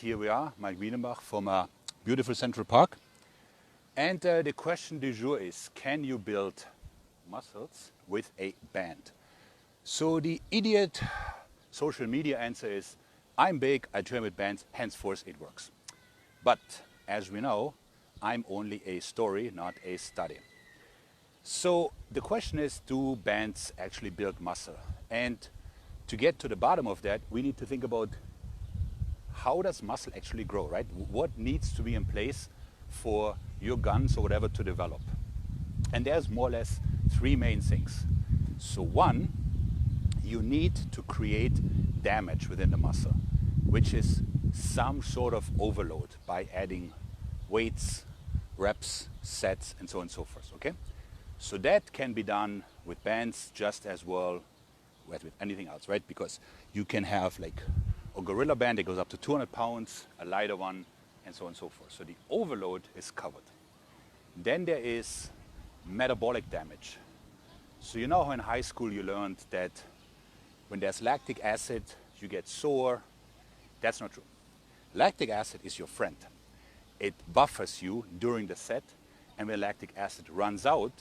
here we are, Maik Wiedenbach from a beautiful Central Park. And the question du jour is, can you build muscles with a band? So the idiot social media answer is, I'm big, I train with bands, henceforth it works. But as we know, I'm only a story, not a study. So the question is, do bands actually build muscle? And to get to the bottom of that, we need to think about how does muscle actually grow, right? What needs to be in place for your guns or whatever to develop? And there's more or less three main things. So one, you need to create damage within the muscle, which is some sort of overload by adding weights, reps, sets, and so on and so forth, okay? So that can be done with bands just as well as with anything else, right? Because you can have like a gorilla band that goes up to 200 pounds, a lighter one, and so on and so forth. So the overload is covered. Then there is metabolic damage. So you know how in high school you learned that when there's lactic acid, you get sore. That's not true. Lactic acid is your friend. It buffers you during the set, and when lactic acid runs out,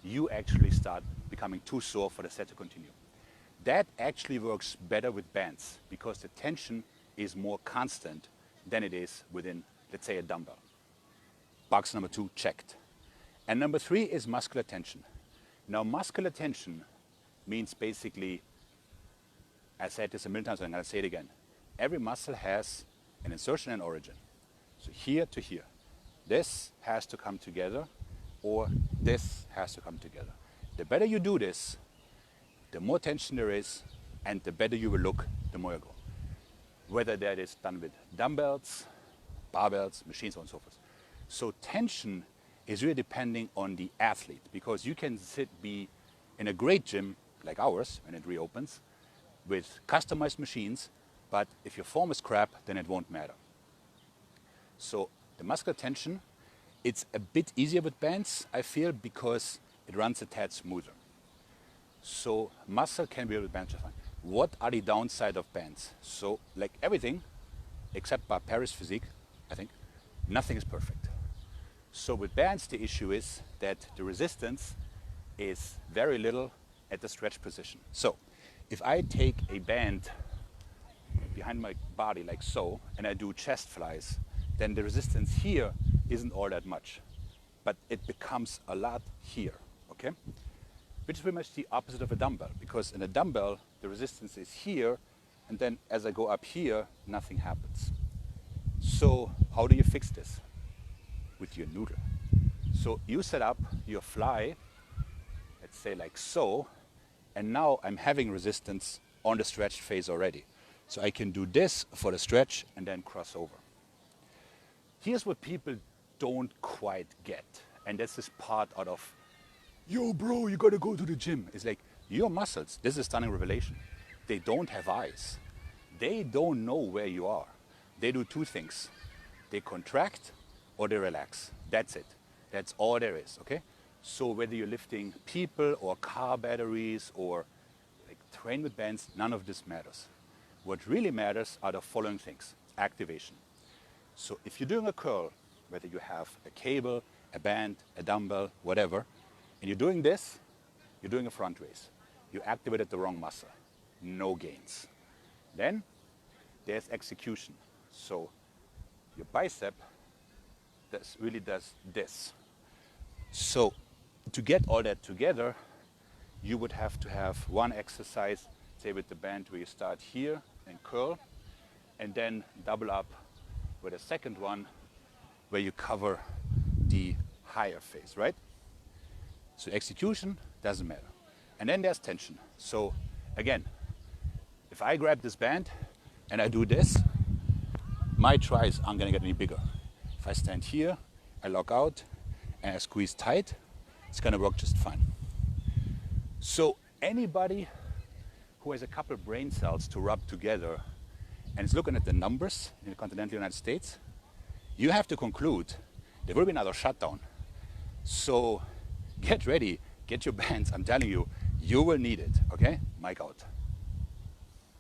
you actually start becoming too sore for the set to continue. That actually works better with bands because the tension is more constant than it is within, let's say, a dumbbell. Box number 2 checked. And number 3 is muscular tension. Now, muscular tension means basically, I said this a million times, I'm going to say it again. Every muscle has an insertion and origin. So here to here. This has to come together, or this has to come together. The better you do this, the more tension there is, and the better you will look, the more you go. Be that is done with dumbbells, barbells, machines, so on and so forth. So tension is really depending on the athlete, because you can be in a great gym like ours when it reopens with customized machines, but if your form is crap, then it won't matter. So the muscular tension, it's a bit easier with bands, I feel, because it runs a tad smoother. So muscle can be with bands just fine. What are the downside of bands? So like everything, except by Paris physique, I think, nothing is perfect. So with bands, the issue is that the resistance is very little at the stretch position. So if I take a band behind my body like so, and I do chest flies, then the resistance here isn't all that much, but it becomes a lot here, okay? Which is pretty much the opposite of a dumbbell, because in a dumbbell, the resistance is here, and then as I go up here, nothing happens. So how do you fix this? With your noodle. So you set up your fly, let's say like so, and now I'm having resistance on the stretched phase already. So I can do this for the stretch and then cross over. Here's what people don't quite get, and that's this part out of, yo bro, you gotta go to the gym. It's like, your muscles, this is a stunning revelation. They don't have eyes. They don't know where you are. They do two things. They contract or they relax. That's it. That's all there is, okay? So whether you're lifting people or car batteries or like train with bands, none of this matters. What really matters are the following things. Activation. So if you're doing a curl, whether you have a cable, a band, a dumbbell, whatever, and you're doing this, you're doing a front raise. You activated the wrong muscle. No gains. Then there's execution. So your bicep really does this. So to get all that together, you would have to have one exercise, say with the band, where you start here and curl, and then double up with a second one where you cover the higher phase, right? So execution doesn't matter. And then there's tension. So again, if I grab this band and I do this, my tries aren't gonna get any bigger. If I stand here, I lock out and I squeeze tight, it's gonna work just fine. So anybody who has a couple brain cells to rub together and is looking at the numbers in the continental United States, you have to conclude there will be another shutdown. So get ready, get your bands, I'm telling you, you will need it, okay? Mike out.